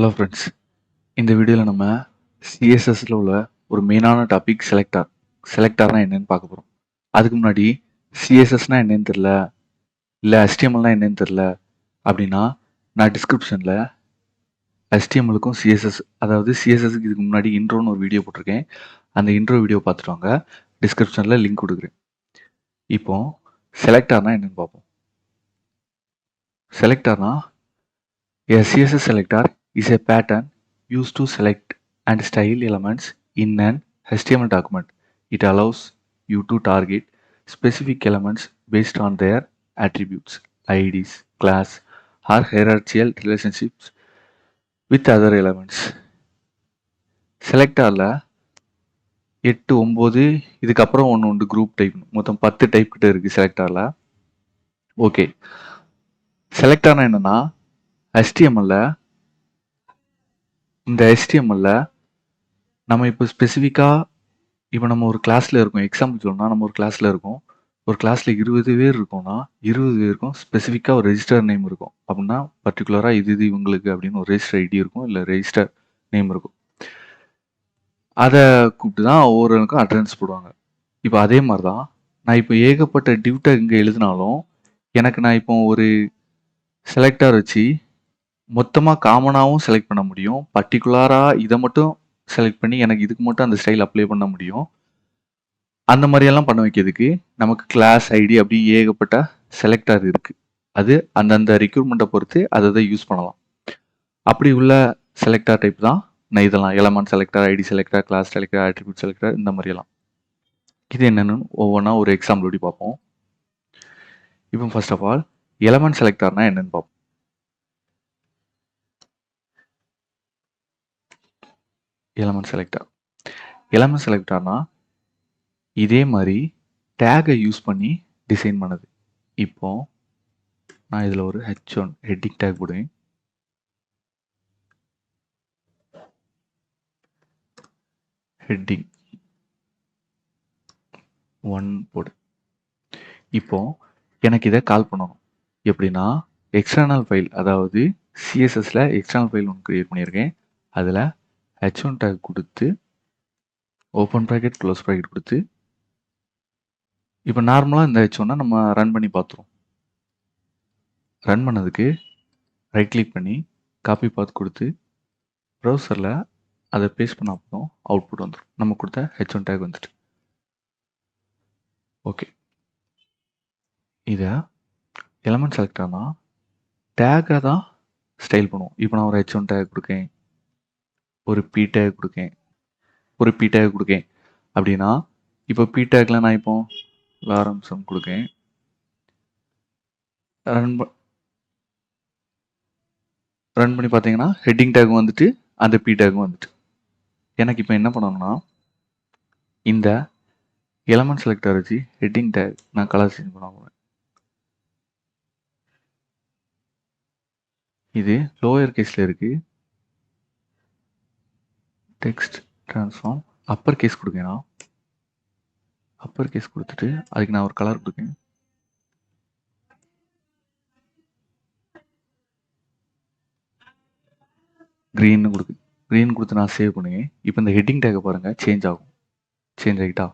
Hello friends, இந்த வீடியோவில் நம்ம சிஎஸ்எஸ்ல உள்ள ஒரு மெயினான டாபிக் செலக்டார்னா என்னன்னு பார்க்க போகிறோம். அதுக்கு முன்னாடி சிஎஸ்எஸ்னா என்னன்னு தெரில, இல்லை HTMLனா என்னன்னு தெரில அப்படின்னா நான் டிஸ்கிரிப்ஷனில் HTMLக்கும் சிஎஸ்எஸ், அதாவது சிஎஸ்எஸ்க்கு இதுக்கு முன்னாடி இன்ட்ரோன்னு ஒரு வீடியோ போட்டிருக்கேன். அந்த இன்ட்ரோ வீடியோ பார்த்துட்டு வாங்க, டிஸ்கிரிப்ஷனில் லிங்க் கொடுக்குறேன். இப்போ செலக்டார்னா என்னன்னு பார்ப்போம். செலக்டார்னா a CSS selector is a pattern used to select and style elements in an HTML document. It allows you to target specific elements based on their attributes, IDs, class, or hierarchical relationships with other elements. செலக்டாரில் 8, 9 இதுக்கப்புறம் ஒன்று உண்டு group type, மொத்தம் 10 type கிட்ட இருக்குது செலக்டாரில். Okay, செலக்டார்னா என்னன்னா HTMLல இந்த HTMLல நம்ம இப்போ ஸ்பெசிஃபிக்காக இப்போ நம்ம ஒரு கிளாஸில் இருக்கோம். எக்ஸாம்பிள் சொல்லணும்னா நம்ம ஒரு கிளாஸில் இருக்கோம். ஒரு கிளாஸில் 20 பேர் இருக்கோம்னா 20 பேருக்கும் ஸ்பெசிஃபிக்காக ஒரு ரெஜிஸ்டர் நேம் இருக்கும். அப்படின்னா பர்டிகுலராக இது இவங்களுக்கு அப்படின்னு ஒரு ரெஜிஸ்டர் ஐடி இருக்கும், இல்லை ரெஜிஸ்டர் நேம் இருக்கும். அதை கூப்பிட்டு தான் ஒவ்வொருவருக்கும் அட்டெண்டன்ஸ் போடுவாங்க. இப்போ அதே மாதிரி தான் நான் இப்போ ஏகப்பட்ட டியூட்டை இங்கே எழுதினாலும் எனக்கு நான் இப்போ ஒரு செலக்டார் வச்சு மொத்தமாக காமனாகவும் செலக்ட் பண்ண முடியும். பர்டிகுலராக இதை மட்டும் செலக்ட் பண்ணி எனக்கு இதுக்கு மட்டும் அந்த ஸ்டைல் அப்ளை பண்ண முடியும். அந்த மாதிரியெல்லாம் பண்ண வைக்கிறதுக்கு நமக்கு கிளாஸ் ஐடி அப்படி ஏகப்பட்ட செலக்டார் இருக்குது. அது அந்தந்த ரெக்யூர்மெண்ட்டை பொறுத்து அதை யூஸ் பண்ணலாம். அப்படி உள்ள செலக்டார் டைப் தான் நான் இதெல்லாம் element selector, ID selector, class selector, attribute selector, இந்த மாதிரியெல்லாம். இது என்னன்னு ஒவ்வொன்றா ஒரு எக்ஸாம்பிள் எப்படி பார்ப்போம். இப்போ ஃபர்ஸ்ட் ஆஃப் ஆல் எலமெண்ட் செலக்டார்னா என்னன்னு பார்ப்போம். எலமெண்ட் செலக்டார்னா இதே மாதிரி டேகை யூஸ் பண்ணி டிசைன் பண்ணது. இப்போ நான் இதில் ஒரு H1 ஹெட்டிங் டேக் போடுவேன். ஹெட்டிங் 1 போடு. இப்போ எனக்கு இதை கால் பண்ணணும். எப்படின்னா எக்ஸ்டர்னல் ஃபைல், அதாவது சிஎஸ்எஸ்ல எக்ஸ்டர்னல் ஃபைல் ஒன்று கிரியேட் பண்ணியிருக்கேன். அதில் H1 டேக் கொடுத்து ஓப்பன் ப்ராக்கெட் க்ளோஸ் ப்ராக்கெட் கொடுத்து இப்போ நார்மலாக இந்த H1 நம்ம ரன் பண்ணி பார்த்துருவோம். ரன் பண்ணதுக்கு ரைட் கிளிக் பண்ணி காப்பி பாத் கொடுத்து ப்ரௌசரில் அதை பேஸ்ட் பண்ண அப்புறம் அவுட்புட் வந்துடும். நம்ம கொடுத்த H1 டேக் வந்துட்டு. ஓகே, இதை எலமெண்ட் செலக்டார்னா டேக்கை தான் ஸ்டைல் பண்ணுவோம். இப்போ நான் ஒரு H1 டேக் கொடுக்கேன், ஒரு P டேக் கொடுக்கேன் அப்படின்னா இப்போ P டேக்ல நான் இப்போ லாரம்சம் கொடுக்கேன். ரன் பண்ணி பார்த்தீங்கன்னா ஹெட்டிங் டேக் வந்துட்டு அந்த P டேக்கும் வந்துட்டு. எனக்கு இப்போ என்ன பண்ணணும்னா இந்த எலமெண்ட் செலக்டர் வச்சு ஹெட்டிங் டேக் நான் கலர் சேஞ்ச் பண்ண போகிறேன். இது லோயர் கேஸில் இருக்குது. டெக்ஸ்ட் ட்ரான்ஸ்ஃபார்ம் அப்பர் கேஸ் கொடுக்கேன்னா அப்பர் கேஸ் கொடுத்துட்டு அதுக்கு நான் ஒரு கலர் கொடுக்கேன். க்ரீன் கொடுத்து நான் சேவ் பண்ணுவேன். இப்போ இந்த ஹெட்டிங் டேக்கை பாருங்கள், சேஞ்ச் ஆகிட்டா.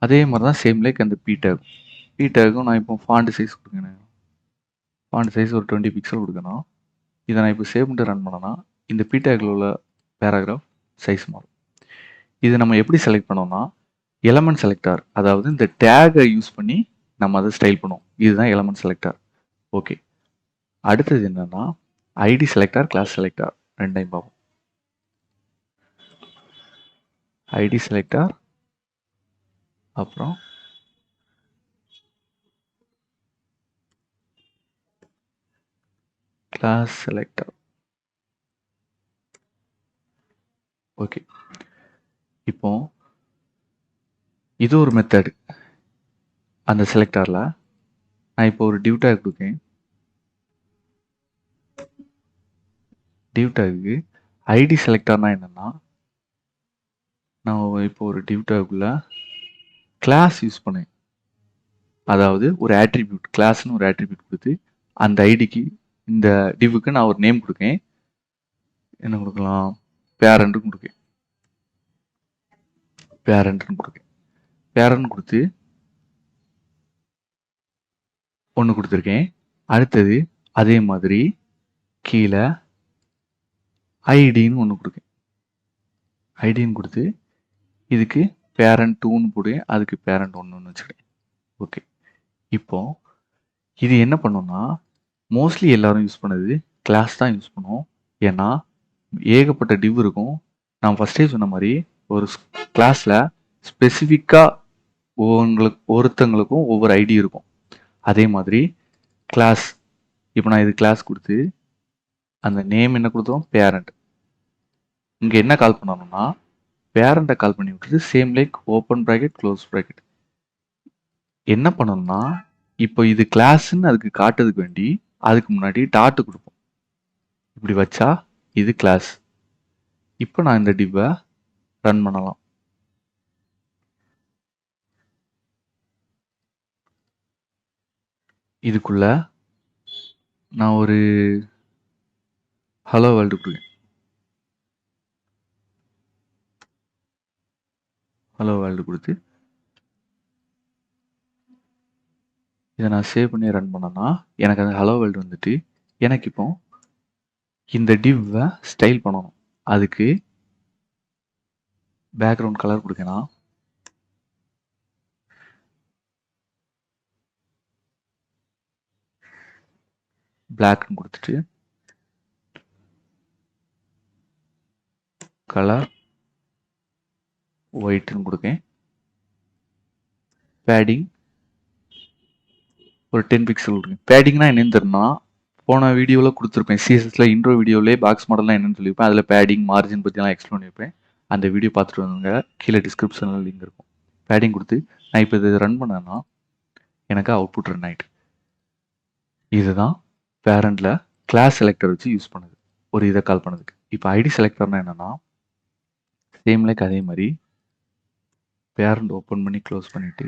அதே மாதிரி தான் சேம் லைக் அந்த P டேக்கும் நான் இப்போ ஃபாண்ட் சைஸ் கொடுக்கணும். ஃபாண்ட் சைஸ் ஒரு 20 பிக்சல் கொடுக்கணும். இதை நான் இப்போ சேவ் பண்ணிட்டு ரன் பண்ணேன்னா இந்த P டேக்கில் உள்ள பேராகிராஃப் சைஸ் மாறும். இது நம்ம எப்படி செலக்ட் பண்ணோம்னா எலமெண்ட் செலக்டார், அதாவது இந்த டேகை யூஸ் பண்ணி நம்ம அதை ஸ்டைல் பண்ணுவோம். இதுதான் எலமெண்ட் செலக்டார். ஓகே, அடுத்தது என்னன்னா ஐடி செலக்டார், கிளாஸ் செலக்டார் ரெண்டையும் பார்ப்போம். ஐடி செலக்டார் அப்புறம் கிளாஸ் செலக்டார். ஓகே, இப்போ இது ஒரு மெத்தட். அந்த செலக்டாரில் நான் இப்போ ஒரு டிவ் டேக் கொடுக்கேன். டிவ் டேக்கு ஐடி செலக்டார்னா என்னன்னா நான் இப்போ ஒரு டிவ் டேக்குள்ள கிளாஸ் யூஸ் பண்ணேன். அதாவது ஒரு ஆட்ரிபியூட், கிளாஸ்னு ஒரு ஆட்ரிபியூட் கொடுத்து அந்த ஐடிக்கு, இந்த டிவுக்கு நான் ஒரு நேம் கொடுக்கேன். என்ன கொடுக்கலாம், பேரண்ட்னு கொடுக்கேன். பேரண்ட்னு கொடுக்கேன். பேரண்ட் கொடுத்து ஒன்று கொடுத்துருக்கேன். அடுத்தது அதே மாதிரி கீழே ஐடின்னு ஒன்று கொடுக்கேன். ஐடின்னு கொடுத்து இதுக்கு பேரண்ட் 2ன்னு போடுவேன், அதுக்கு பேரண்ட் 1ன்னு வச்சுக்கிறேன். ஓகே, இப்போ இது என்ன பண்ணோம்னா மோஸ்ட்லி எல்லாரும் யூஸ் பண்ணது கிளாஸ் தான் யூஸ் பண்ணுவோம். ஏன்னா ஏகப்பட்ட டிவ் இருக்கும். நான் ஃபர்ஸ்டே சொன்ன மாதிரி ஒரு கிளாஸில் ஸ்பெசிஃபிக்காக ஒருத்தங்களுக்கும் ஒவ்வொரு ஐடி இருக்கும். அதே மாதிரி கிளாஸ், இப்போ நான் இது கிளாஸ் கொடுத்து அந்த நேம் என்ன கொடுத்தோம், பேரண்ட். இங்கே என்ன கால் பண்ணணும்னா பேரண்ட்டை கால் பண்ணி விட்டுட்டு same like open bracket close bracket. என்ன பண்ணணும்னா இப்போ இது கிளாஸ்ன்னு அதுக்கு காட்டுறதுக்கு வேண்டி அதுக்கு முன்னாடி டாட்டு கொடுப்போம். இப்படி வச்சா இது கிளாஸ். இப்போ நான் இந்த டிவ்வை ரன் பண்ணலாம். இதுக்குள்ள நான் ஒரு ஹலோ வேர்ல்டு கொடுக்கேன். ஹலோ வேர்ல்டு கொடுத்து இதை நான் சேவ் பண்ணி ரன் பண்ணேன்னா எனக்கு அந்த ஹலோ வேர்ல்டு வந்துட்டு எனக்கு இப்போ இந்த டிவ்வை ஸ்டைல் பண்ணணும். அதுக்கு பேக்ரவுண்ட் கலர் கொடுக்கணும். பிளாக்னு கொடுத்துட்டு கலர் ஒயிட்னு கொடுக்கேன். பேடிங் ஒரு 10 பிக்சல் கொடுங்க. பேடிங்னா என்னன்னு தெரியும்னா போன வீடியோவில் கொடுத்துருப்பேன். சிஎஸ்எஸில் இன்ட்ரோ வீடியோவிலே பாக்ஸ் மாடல்லாம் என்னன்னு சொல்லியிருப்பேன். அதில் பேடிங் மார்ஜின் பற்றிலாம் எக்ஸ்பிளைன் பண்ணியிருப்பேன். அந்த வீடியோ பார்த்துட்டு வந்தாங்க, கீழே டிஸ்கிரிப்ஷனில் லிங்க் இருக்கும். பேடிங் கொடுத்து நான் இப்போ இதை ரன் பண்ணேன்னா எனக்கு அவுட்புட் ரன் ஆகிட்டு. இதுதான் பேரண்டில் கிளாஸ் செலக்டர் வச்சு யூஸ் பண்ணுது ஒரு இதை கால் பண்ணதுக்கு. இப்போ ஐடி செலக்டர்னா என்னென்னா சேம் லைக் அதே மாதிரி பேரண்ட் ஓப்பன் பண்ணி க்ளோஸ் பண்ணிவிட்டு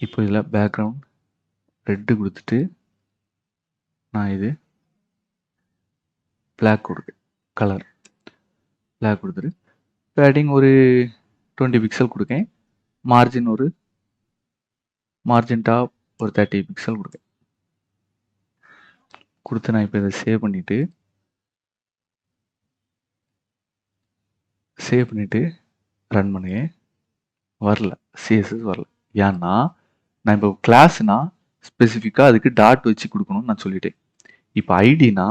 இப்போ இதில் பேக்ரவுண்ட் ரெட்டு கொடுத்துட்டு நான் இது பிளாக் கொடுக்கேன். கலர் பிளாக் கொடுத்துட்டு பேடிங் ஒரு 20 பிக்சல் கொடுக்கேன். மார்ஜின் மார்ஜின் டாப் ஒரு 30 பிக்சல் கொடுக்கேன். கொடுத்து நான் இப்போ இதை சேவ் பண்ணிவிட்டு ரன் பண்ணுவேன். வரல, சிஎஸ்எஸ் வரல. ஏன்னா நான் இப்போ கிளாஸ்னா ஸ்பெசிஃபிக்காக அதுக்கு டாட் வச்சு கொடுக்கணும்னு நான் சொல்லிட்டேன். இப்போ ஐடினா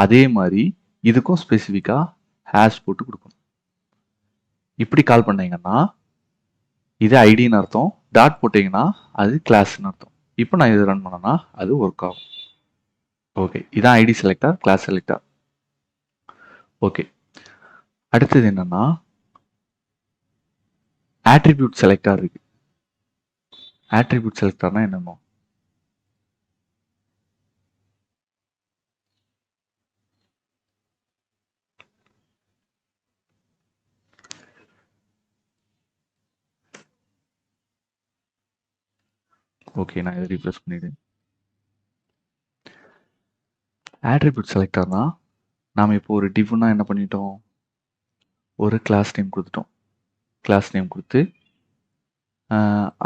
அதே மாதிரி இதுக்கும் ஸ்பெசிஃபிக்காக ஹேஷ் போட்டு கொடுக்கணும். இப்படி கால் பண்ணீங்கன்னா இது ஐடின்னு அர்த்தம், டாட் போட்டிங்கன்னா அது கிளாஸ்ன்னு அர்த்தம். இப்போ நான் இது ரன் பண்ணேன்னா அது ஒர்க் ஆகும். ஓகே, இதான் ID selector, class selector. Okay, அடுத்தது என்னன்னா ஆட்ரிபியூட் செலக்டர் இருக்கு. ஆட்ரிபியூட் செலக்டர்னா என்னமோ ஓகே, நான் இதை ரீப்ளேஸ் பண்ணிடுறேன். ஆட்ரிபியூட் செலக்டர்னா நாம் இப்போ ஒரு டிவ்னா என்ன பண்ணிட்டோம், ஒரு கிளாஸ் நேம் கொடுத்துட்டோம். கிளாஸ் நேம் கொடுத்து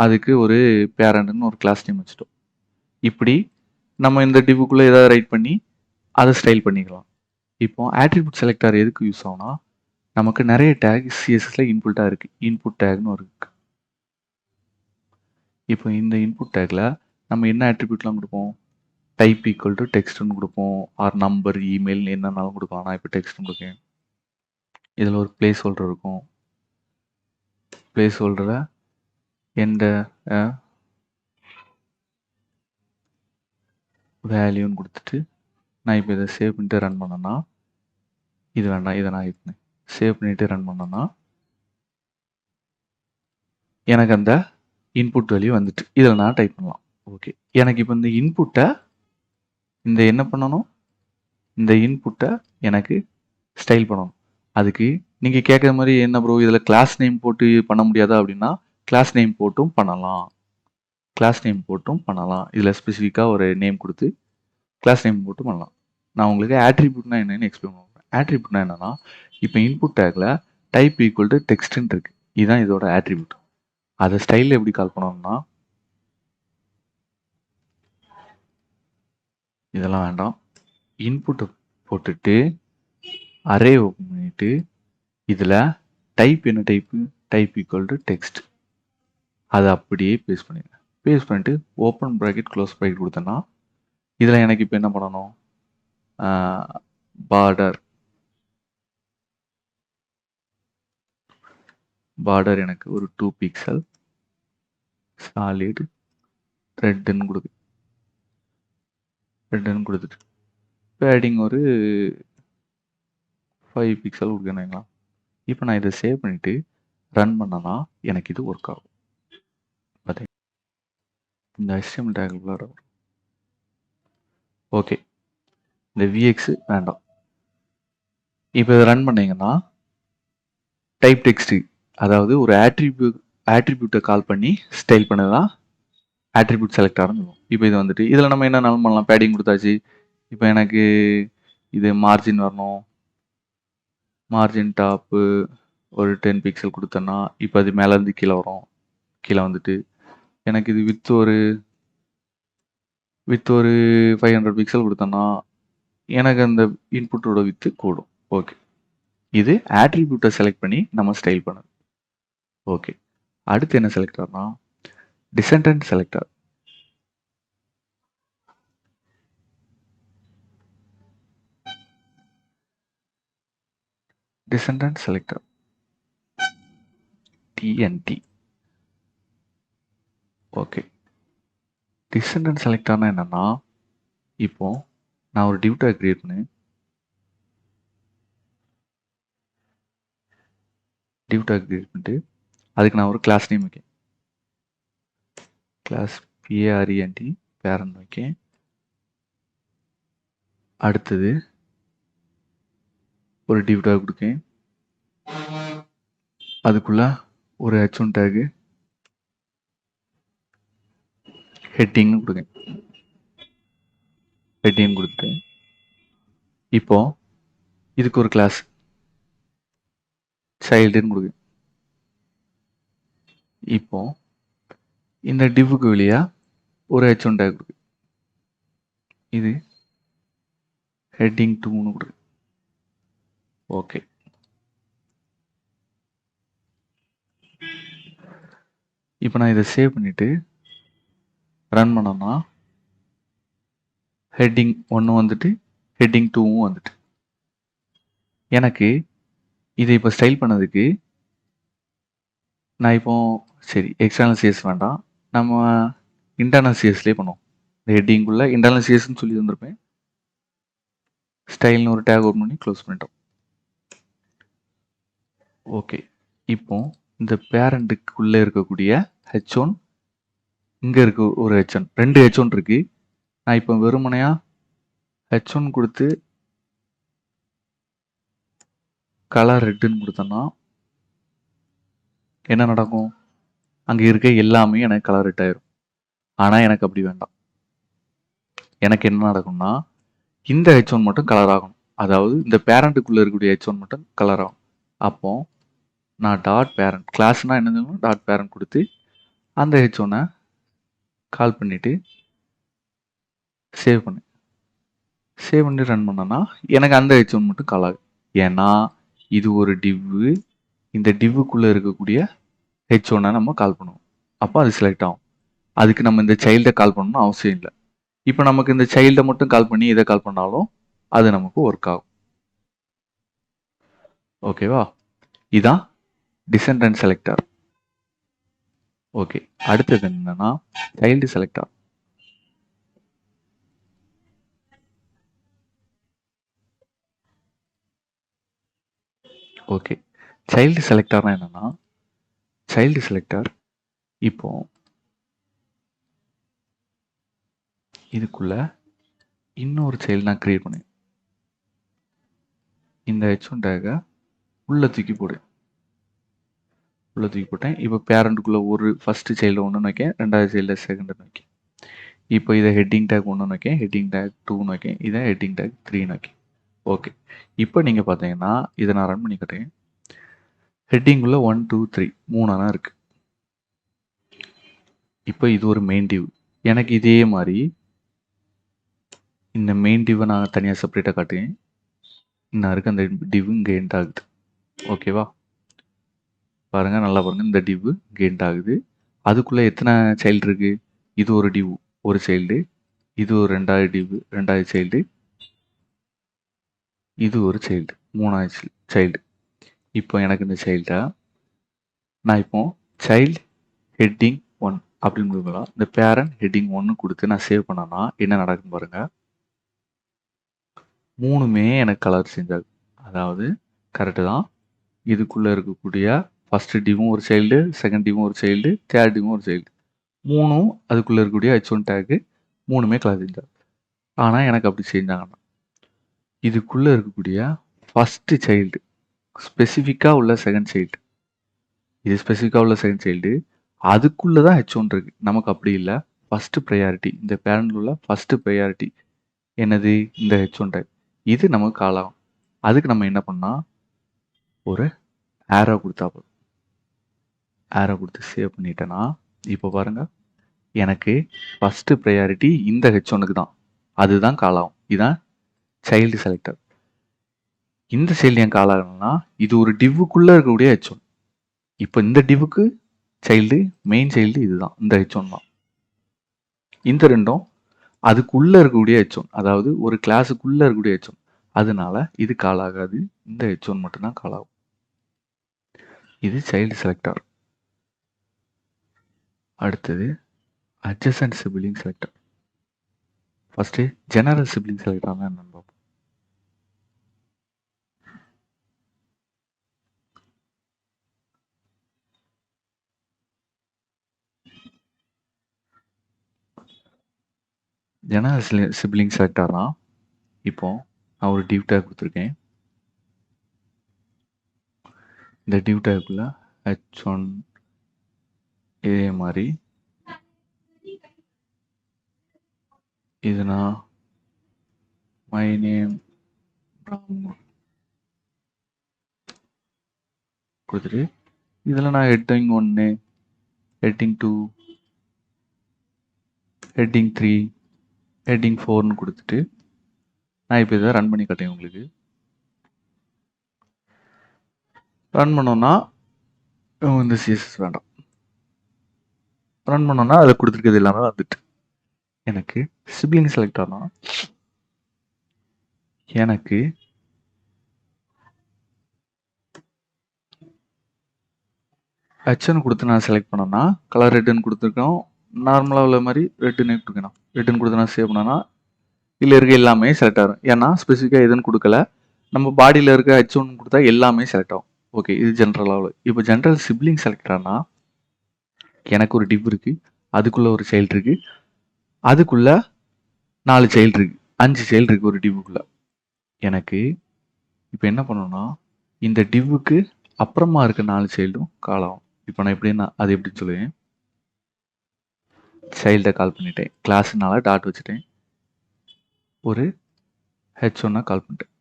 அதுக்கு ஒரு பேரண்ட்னு ஒரு கிளாஸ் நேம் வச்சுட்டோம். இப்படி நம்ம இந்த டிவ்வுக்குள்ளே ஏதாவது ரைட் பண்ணி அதை ஸ்டைல் பண்ணிக்கலாம். இப்போ ஆட்ரிபியூட் செலக்டர் எதுக்கு யூஸ் ஆகும்னா நமக்கு நிறைய டேக் சிஎஸ்எஸ்ல இன்புட்டாக இருக்குது. இன்புட் டேக்னு ஒரு இருக்கு. இப்போ இந்த இன்புட் டேக்ல நம்ம என்ன ஆட்ரிபியூட்லாம் கொடுப்போம், டைப் ஈக்குவல் டு டெக்ஸ்ட்னு கொடுப்போம், ஆர் நம்பர், இமெயில் என்னன்னாலும் கொடுக்கலாம். நான் இப்போ டெக்ஸ்ட்னு கொடுக்கேன். இதில் ஒரு பிளேஸ் ஹோல்டர் இருக்கும். பிளேஸ் ஹோல்டரை எந்த வேல்யூன்னு கொடுத்துட்டு நான் இப்போ இதை சேவ் பண்ணிட்டு ரன் பண்ணேன்னா இது வேண்டாம், இதை நான் இப்போ சேவ் பண்ணிட்டு ரன் பண்ணேன்னா எனக்கு அந்த இன்புட் வேல்யூ வந்துட்டு இதில் நான் டைப் பண்ணலாம். ஓகே, எனக்கு இப்போ இந்த இன்புட்டை என்ன பண்ணணும், இந்த இன்புட்டை எனக்கு ஸ்டைல் பண்ணணும். அதுக்கு நீங்கள் கேட்குற மாதிரி என்ன ப்ரோ இதில் கிளாஸ் நேம் போட்டு பண்ண முடியாதா அப்படின்னா கிளாஸ் நேம் போட்டும் பண்ணலாம். கிளாஸ் நேம் போட்டும் பண்ணலாம். இதில் ஸ்பெசிஃபிக்காக ஒரு நேம் கொடுத்து கிளாஸ் நேம் போட்டு பண்ணலாம். நான் உங்களுக்கு ஆட்ரிபியூட்னா என்னன்னு எக்ஸ்பிளைன் பண்ணுறேன். ஆட்ரிபியூட்னா என்னன்னா, இப்போ இன்புட் டேக்ல டைப் ஈக்குவல் டு டெக்ஸ்ட்ன்னு இருக்கு. இதுதான் இதோட ஆட்ரிபியூட். அதை ஸ்டைலில் எப்படி கால் பண்ணணும்னா, இதெல்லாம் வேண்டாம். இன்புட்டை போட்டுட்டு அரே ஓப்பன் பண்ணிட்டு இதில் டைப் என்ன type, type equal to text. அதை அப்படியே பேஸ்ட் பண்ணிடுங்க. பேஸ்ட் பண்ணிட்டு ஓப்பன் ப்ராக்கெட் க்ளோஸ் ப்ராக்கெட் கொடுத்தேன்னா இதில் எனக்கு இப்போ என்ன பண்ணணும், பார்டர் எனக்கு ஒரு 2 பிக்சல் சாலிட் ரெட்டுன்னு கொடுத்துட்டு பேடிங் ஒரு 5 பிக்சல் கொடுக்கணுங்களா. இப்போ நான் இதை சேவ் பண்ணிவிட்டு ரன் பண்ணனா எனக்கு இது ஒர்க் ஆகும். பார்த்தீங்க, இந்த HTML டேக் வரும். ஓகே, இந்த விஎக்ஸ் வேண்டாம். இப்போ இதை ரன் பண்ணீங்கன்னா டைப் டெக்ஸ்ட், அதாவது ஒரு ஆட்ரிபியூட்டை கால் பண்ணி ஸ்டைல் பண்ணதான் ஆட்ரிபியூட் செலக்ட் ஆரம்பிக்கும். இப்போ இது வந்துட்டு இதில் நம்ம என்னன்னாலும் பண்ணலாம். பேடிங் கொடுத்தாச்சு. இப்போ எனக்கு இது மார்ஜின் வரணும். மார்ஜின் டாப்பு ஒரு 10 பிக்சல் கொடுத்தேன்னா இப்போ அது மேலேருந்து கீழே வரும். கீழே வந்துட்டு எனக்கு இது வித் ஒரு 500 பிக்சல் கொடுத்தேன்னா எனக்கு அந்த இன்புட்டோட வித்து கூடும். ஓகே, இது ஆட்ரிபியூட்டை செலக்ட் பண்ணி நம்ம ஸ்டைல் பண்ணது. ஓகே, அடுத்து என்ன செலக்டர்னா டிசெண்டன்ட் செலக்டர். டிசெண்டன்ட் செலக்டர் டிஎன்டி. ஓகே, டிசெண்டன்ட் செலக்டர்னா என்னன்னா, இப்போ நான் ஒரு டிவ் டேக் கிரியேட் பண்ணேன். டிவ் டேக் கிரியேட் பண்ணிட்டு அதுக்கு நான் ஒரு கிளாஸ் நேம் வைக்கேன். கிளாஸ் PARENT பேரண்ட் வைக்கேன். அடுத்தது ஒரு டிவ் டேக் கொடுக்கேன். அதுக்குள்ள ஒரு H1 டேக் ஹெட்டிங் கொடுக்கேன். ஹெட்டிங் கொடுத்துட்டு இப்போ இதுக்கு ஒரு கிளாஸ் சைல்டுன்னு கொடுக்கேன். இப்போ இந்த டிவ்வுக்கு வெளியா ஒரு H1 டேக் கொடுக்கு. இது ஹெட்டிங் 2ன்னு கொடுக்கு. ஓகே, இப்போ நான் இதை சேவ் பண்ணிட்டு ரன் பண்ணோம்னா ஹெட்டிங் 1 வந்துட்டு ஹெட்டிங் 2வும் வந்துட்டு எனக்கு இதை இப்போ ஸ்டைல் பண்ணதுக்கு நான் இப்போ சரி எக்ஸ்டர்னல் சிஎஸ் வேண்டாம், நம்ம இன்டர்னல் சிஎஸ்லேயே பண்ணுவோம். இந்த ஹெட்டிங்குள்ள இன்டர்னல் சிஎஸ்ன்னு சொல்லி வந்திருப்பேன். ஸ்டைல்னு ஒரு டேக் ஓப்பன் பண்ணி க்ளோஸ் பண்ணிட்டோம். ஓகே, இப்போ இந்த பேரண்ட்டுக்குள்ளே இருக்கக்கூடிய H1 இங்கே இருக்கு ஒரு H1, 2 H1 இருக்கு. நான் இப்போ வெறுமனையா H1 கொடுத்து கலர் ரெட்டுன்னு கொடுத்தேன்னா என்ன நடக்கும், அங்கே இருக்க எல்லாமே எனக்கு கலர் ரெட் ஆயிரும். ஆனால் எனக்கு அப்படி வேண்டாம். எனக்கு என்ன நடக்கும்னா இந்த H1 மட்டும் கலர் ஆகணும். அதாவது இந்த பேரண்ட்டுக்குள்ளே இருக்கக்கூடிய H1 மட்டும் கலர் ஆகும். அப்போ நான் டாட் பேரண்ட் கிளாஸ்னால் என்ன சொல்லணும், டாட் பேரண்ட் கொடுத்து அந்த H1 கால் பண்ணிவிட்டு சேவ் பண்ணு. சேவ் பண்ணி ரன் பண்ணனா எனக்கு அந்த H1 மட்டும் கால் ஆகும். ஏன்னா இது ஒரு டிவ்வு, இந்த டிவ்வுக்குள்ளே இருக்கக்கூடிய H1 நம்ம கால் பண்ணுவோம். அப்போ அது செலக்ட் ஆகும். அதுக்கு நம்ம இந்த சைல்டை கால் பண்ணணும் அவசியம் இல்லை. இப்போ நமக்கு இந்த சைல்டை மட்டும் கால் பண்ணி இதை கால் பண்ணாலும் அது நமக்கு ஒர்க் ஆகும். ஓகேவா, இதான் டிசெண்டன்ட் செலக்டர். ஓகே, அடுத்தது என்னன்னா சைல்டு செலக்டர். ஓகே, சைல்டு செலக்டர்னா என்னன்னா, சைல்டு செலக்டர் இப்போ இதுக்குள்ள இன்னொரு சைல்டு நான் கிரியேட் பண்ணேன். இந்த H1 டேகை உள்ள தூக்கி போட்டேன். இப்போ பேரண்ட்டுக்குள்ள ஒரு ஃபர்ஸ்ட் சைல்டு ஒன்று வைக்கேன், ரெண்டாவது சைல்டு செகண்ட் வைக்கேன். இப்போ இதை ஹெட்டிங் டேக் 1ன்னு வைக்கேன், ஹெட்டிங் டேக் 2ன்னு வைக்கேன், இதை ஹெட்டிங் டேக் 3ன்னு வைக்கேன். ஓகே, இப்போ நீங்கள் பார்த்தீங்கன்னா இதை நான் ரன் பண்ணி கட்டேன். ஹெட்டிங்குள்ள 1 2 3 3 இருக்கு. இப்போ இது ஒரு மெயின் டிவ். எனக்கு இதே மாதிரி இந்த மெயின் டிவை நான் தனியாக செப்பரேட்டாக காட்டுவேன். இன்னும் இருக்கு அந்த டிவ் இங்கே எண்ட் ஆகுது. ஓகேவா, பாருங்கள், நல்லா பாருங்கள், இந்த டிவ் இங்கே எண்ட் ஆகுது. அதுக்குள்ளே எத்தனை சைல்டு இருக்கு? இது ஒரு டிவ், ஒரு சைல்டு. இது ஒரு 2வது டிவ், 2வது சைல்டு. இது ஒரு சைல்டு, 3வது சைல்டு. இப்போ எனக்கு இந்த சைல்டை நான் இப்போ சைல்டு ஹெட்டிங் 1 அப்படின்னு கொடுக்கலாம். இந்த பேரண்ட் ஹெட்டிங் 1 கொடுத்து நான் சேவ் பண்ணனா என்ன நடக்கும் பாருங்க. 3மே எனக்கு கலர் சேஞ்ச் ஆகுது. அதாவது கரெக்டு தான், இதுக்குள்ளே இருக்கக்கூடிய ஃபர்ஸ்ட் டிவும் ஒரு சைல்டு, செகண்ட் டிவும் ஒரு சைல்டு, தேர்ட் டிவும் ஒரு சைல்டு, 3ம் அதுக்குள்ளே இருக்கக்கூடிய H1 டேக்கு 3மே கலர் சேஞ்ச் ஆகுது. ஆனால் எனக்கு அப்படி செஞ்சாங்கன்னா இதுக்குள்ளே இருக்கக்கூடிய ஃபஸ்ட்டு சைல்டு ஸ்பெசிஃபிக்காக உள்ள செகண்ட் சைல்டு, இது ஸ்பெசிஃபிக்காக உள்ள செகண்ட் சைல்டு, அதுக்குள்ளே தான் H1 இருக்கு. நமக்கு அப்படி இல்லை. ஃபஸ்ட்டு ப்ரையாரிட்டி, இந்த பேரண்டில் உள்ள ஃபஸ்ட்டு ப்ரையாரிட்டி என்னது? இந்த H1 டேக். இது நமக்கு கால் ஆகும். அதுக்கு நம்ம என்ன பண்ணால் ஒரு ஆரோ கொடுத்தா போதும். ஆரோ கொடுத்து சேவ் பண்ணிட்டேன்னா இப்போ பாருங்கள், எனக்கு ஃபஸ்ட்டு ப்ரையாரிட்டி இந்த H1க்கு தான், அதுதான் கால் ஆகும். இதுதான் சைல்டு செலக்டர். இந்த சைல்டு ஏன் கால் ஆகணும்னா இது ஒரு டிவ்வுக்குள்ளே இருக்கக்கூடிய H1. இப்போ இந்த டிவ்வுக்கு சைல்டு, மெயின் சைல்டு இதுதான், இந்த H1 தான். இந்த ரெண்டும் அதுக்குள்ளே இருக்கக்கூடிய H1, அதாவது ஒரு கிளாஸுக்குள்ளே இருக்கக்கூடிய H1. அதனால இது கால் ஆகாது, இந்த H1 மட்டும்தான் கால் ஆகும். இது சைல்டு செலக்டர். அடுத்தது adjacent sibling selector. First general sibling செலக்டர்னா என்னன்னு பார்ப்போம். ஜெனரல் சிப்லிங் செலக்டர்னா இப்போ நான் ஒரு டிவ் டேக் கொடுத்துருக்கேன். இந்த டிவ் டேக்குள்ள H1 இதே மாதிரி இது நான் மை நேம் கொடுத்துட்டு இதில் நான் ஹெட்டிங் 1, ஹெட்டிங் 2, ஹெட்டிங் 3, ஹெட்டிங் 4ன்னு கொடுத்துட்டு நான் இப்போ இதை ரன் பண்ணி காட்டேன். உங்களுக்கு ரன் பண்ணோன்னா இந்த சிஎஸ்எஸ் வேண்டாம். ரன் பண்ணோன்னா அதை கொடுத்துருக்கிறது எல்லாமே வந்துட்டு எனக்கு சிப்லிங் செலக்ட் ஆனால் எனக்கு H1 கொடுத்து நான் செலக்ட் பண்ணேன்னா கலர் ரெட்டுன்னு கொடுத்துருக்கோம். நார்மலாக உள்ள மாதிரி ரெட்டுன்னு கொடுக்கணும். ரெட்டுன்னு கொடுத்து நான் சேவ் பண்ணேன்னா இதில் இருக்க எல்லாமே செலக்ட் ஆகும். ஏன்னா ஸ்பெசிஃபிக்காக எதுன்னு கொடுக்கல, நம்ம பாடியில் இருக்க H1 கொடுத்தா எல்லாமே செலக்ட் ஆகும். ஓகே, இது ஜென்ரலாக. இப்போ ஜென்ரல் சிப்லிங் செலக்ட் ஆனால் எனக்கு ஒரு டிவ் இருக்குது, அதுக்குள்ளே ஒரு சைல்டு இருக்குது, அதுக்குள்ளே 4 சைல்டு இருக்குது, 5 சைல்டு இருக்குது ஒரு டிவ்வுக்குள்ளே. எனக்கு இப்போ என்ன பண்ணணும்னா இந்த டிவ்வுக்கு அப்புறமா இருக்க 4 சைல்டும் கால் ஆகும். இப்போ நான் எப்படின்னா அது எப்படின்னு சொல்லுவேன். சைல்டை கால் பண்ணிட்டேன், கிளாஸ்னால டாட் வச்சுட்டேன், ஒரு H1 கால் பண்ணிட்டேன்.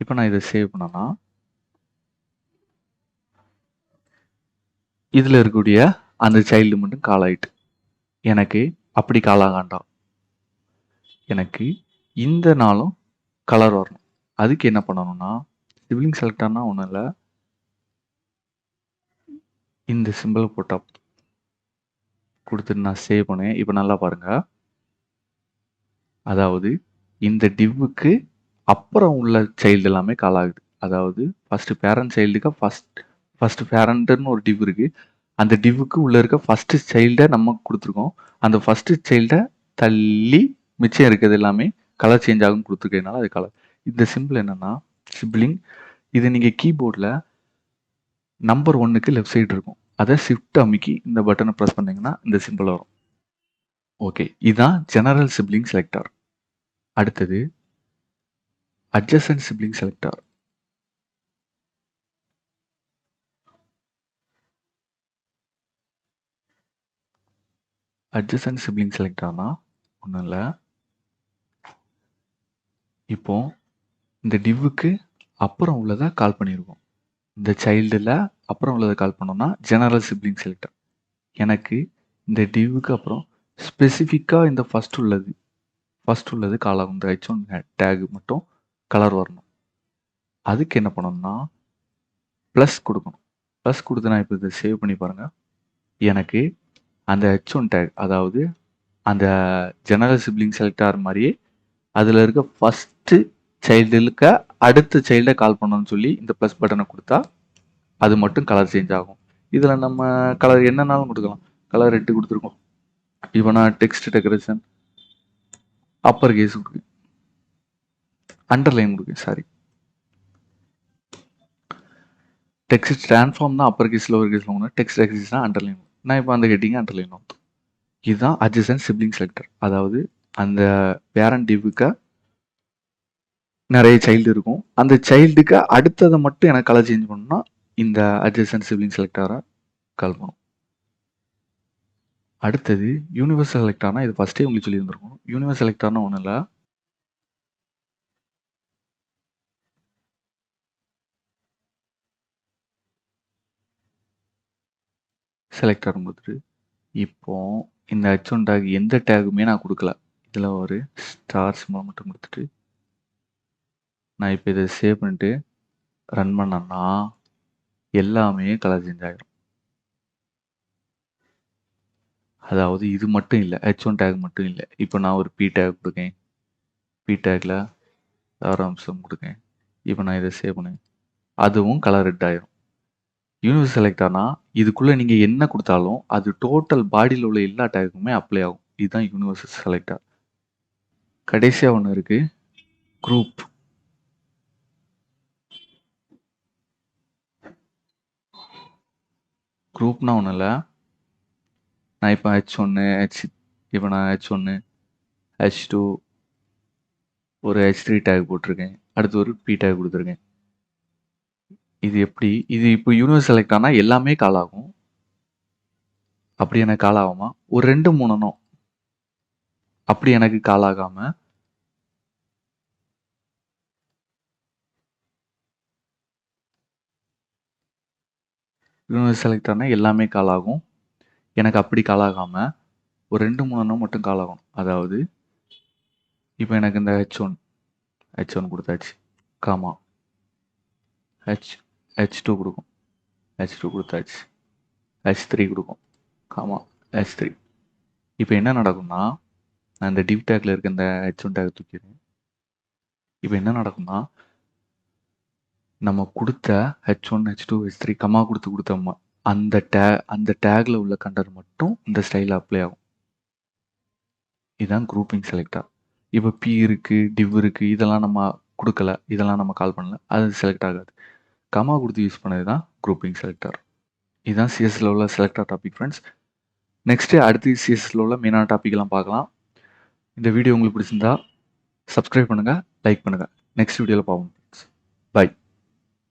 இப்போ நான் இதை சேவ் பண்ணேன்னா இதில் இருக்கக்கூடிய அந்த சைல்டு மட்டும் கால் ஆகிட்டு. எனக்கு அப்படி கால் ஆகாண்டாம், எனக்கு இந்த நாளும் கலர் வரணும். அதுக்கு என்ன பண்ணணும்னா சிப்லிங் செலக்டர்னா ஒன்றும் இல்லை, இந்த சிம்பிளை போட்டால் கொடுத்துட்டு நான் சேவ் பண்ணேன். இப்போ நல்லா பாருங்கள், அதாவது இந்த டிவ்வுக்கு அப்புறம் உள்ள சைல்டு எல்லாமே கால் ஆகுது. அதாவது ஃபஸ்ட்டு பேரண்ட் சைல்டுக்கு ஃபஸ்ட்டு பேரண்ட்டுன்னு ஒரு டிவ் இருக்குது, அந்த டிவ்வுக்கு உள்ளே இருக்க ஃபஸ்ட்டு சைல்டை நம்ம கொடுத்துருக்கோம். அந்த ஃபஸ்ட்டு சைல்டை தள்ளி மிச்சம் இருக்கிறது எல்லாமே கலர் சேஞ்ச் ஆகும் கொடுத்துருக்கனால அது கலர். இந்த சிம்பிள் என்னென்னா சிப்லிங், இது நீங்கள் கீபோர்டில் நம்பர் 1க்கு லெஃப்ட் சைடு இருக்கும், அதை ஷிஃப்ட் அமுக்கி இந்த பட்டனை ப்ரெஸ் பண்ணிங்கன்னா இந்த சிம்பிள் வரும். ஓகே, இதுதான் ஜெனரல் சிப்லிங் செலக்டர். அடுத்தது adjacent sibling selector. Adjacent sibling செலக்டார்னா ஒன்றும் இல்லை. இப்போ இந்த டிவ்வுக்கு அப்புறம் உள்ளதை கால் பண்ணியிருக்கோம். இந்த சைல்டில் அப்புறம் உள்ளதை கால் பண்ணோம்னா ஜெனரல் சிப்ளிங் செலக்டர். எனக்கு இந்த டிவ்வுக்கு அப்புறம் ஸ்பெசிஃபிக்காக இந்த ஃபர்ஸ்ட் உள்ளது கால் ஆகும். இந்த H1 டேக் மட்டும் கலர் வரணும். அதுக்கு என்ன பண்ணணும்னா ப்ளஸ் கொடுக்கணும். ப்ளஸ் கொடுத்து நான் இப்போ இதை சேவ் பண்ணி பாருங்கள். எனக்கு அந்த H1 டேக், அதாவது அந்த ஜெனரல் சிப்ளிங் செலக்டார் மாதிரியே அதில் இருக்க ஃபஸ்ட்டு சைல்டுக்கு அடுத்த சைல்டை கால் பண்ணணும்னு சொல்லி இந்த ப்ளஸ் பட்டனை கொடுத்தா அது மட்டும் கலர் சேஞ்ச் ஆகும். இதில் நம்ம கலர் என்னன்னாலும் கொடுக்கலாம். கலர் ரெட்டு கொடுத்துருக்கோம். இப்போ நான் டெக்ஸ்ட் டெக்கரேஷன் அப்பர் கேஸ் கொடுக்கேன், அண்டர்லைன் கொடுக்கேன். சாரி, டெக்ஸ்ட் ட்ரான்ஸ்ஃபார்ம் தான் அப்பர் கேஸ் லோவர் கேஸில் ஒன்று, டெக்ஸ்ட் டெக்கரேஷன் தான் அண்டர்லைன். நான் இப்போ அந்த ஹெட்டிங்கை அண்டர்லைன் வந்து இதுதான் அட்ஜசன்ட் சிப்ளிங் செலக்டர். அதாவது அந்த பேரண்ட் டிவ்வுக்கு நிறைய சைல்டு இருக்கும். அந்த சைல்டுக்கு அடுத்ததை மட்டும் எனக்கு கலர் சேஞ்ச் பண்ணணும்னா இந்த அட்ஜசன்ட் சிப்ளிங் செலக்டாரை கால் பண்ணும். அடுத்தது யூனிவர்சல் செலக்டார்னா இது ஃபஸ்ட்டே உங்களுக்கு சொல்லியிருந்துருக்கும். யூனிவர்சல் செலக்டார்னா ஒன்றும் இல்லை, செலக்டார் கொடுத்துட்டு இப்போ இந்த H1 டேக் எந்த டேகுமே நான் கொடுக்கல. இதில் ஒரு ஸ்டார் சிம்பிள் மட்டும் கொடுத்துட்டு நான் இப்போ இதை சேவ் பண்ணிட்டு ரன் பண்ணேன்னா எல்லாமே கலர் சேஞ்ச் ஆகிடும். அதாவது இது மட்டும் இல்லை, H1 டேக் மட்டும் இல்லை. இப்போ நான் ஒரு பி டேக் கொடுக்கேன், பி டேக்கில் சாராம்சம் கொடுக்கேன். இப்போ நான் இதை சேவ் பண்ணேன், அதுவும் கலர் ரெட் ஆயிரும். யூனிவர்சல் செலக்டார்னா இதுக்குள்ளே நீங்கள் என்ன கொடுத்தாலும் அது டோட்டல் பாடியில் உள்ள எல்லா டேக்குமே அப்ளை ஆகும். இதுதான் யூனிவர்சல் செலக்டார். கடைசியாக ஒன்று இருக்குது, குரூப். குரூப்னா ஒன்றும் இல்லை, நான் இப்போ இப்போ நான் H1 H2 ஒரு H3 டேக் போட்டிருக்கேன், அடுத்து ஒரு பி டேக் கொடுத்துருக்கேன். இது எப்படி, இது இப்போ யூனிவர்ஸ் செலக்ட் ஆனால் எல்லாமே கால் ஆகும். அப்படி எனக்கு கால் ஆகுமா? ஒரு 2-3 அப்படி எனக்கு கால் ஆகாம யூனிவர்ஸ் செலக்ட் ஆனால் எல்லாமே கால் ஆகும். எனக்கு அப்படி கால் ஆகாம ஒரு 2-3 மட்டும் கால் ஆகும். அதாவது இப்போ எனக்கு இந்த H1 கொடுத்தாச்சு, காமா H2 கொடுக்கும், H2 கொடுத்தாச்சு, H3 கொடுக்கும், காமா H3. இப்போ என்ன நடக்கும்னா நான் இந்த டிவ் டேக்ல இருக்க இந்த H1 டேக் தூக்கிடுறேன். இப்போ என்ன நடக்கும்னா நம்ம கொடுத்த H1 H2 H3 கமா கொடுத்தோமா அந்த டேக்ல உள்ள கண்டர் மட்டும் இந்த ஸ்டைலில் அப்ளை ஆகும். இதுதான் குரூப்பிங் செலக்டார். இப்போ பி இருக்குது, டிவ் இருக்குது, இதெல்லாம் நம்ம கொடுக்கல, இதெல்லாம் நம்ம கால் பண்ணல, அது செலக்ட் ஆகாது. கமா கொடுத்து யூஸ் பண்ணது தான் குரூப்பிங் செலக்டார். இதுதான் சிஎஸ்ல உள்ள செலக்டார் டாபிக் ஃப்ரெண்ட்ஸ். நெக்ஸ்ட்டு அடுத்து சிஎஸ்ல உள்ள மெயினான டாபிக்லாம் பார்க்கலாம். இந்த வீடியோ உங்களுக்கு பிடிச்சிருந்தா சப்ஸ்கிரைப் பண்ணுங்கள், லைக் பண்ணுங்கள். நெக்ஸ்ட் வீடியோவில் பார்ப்போம்.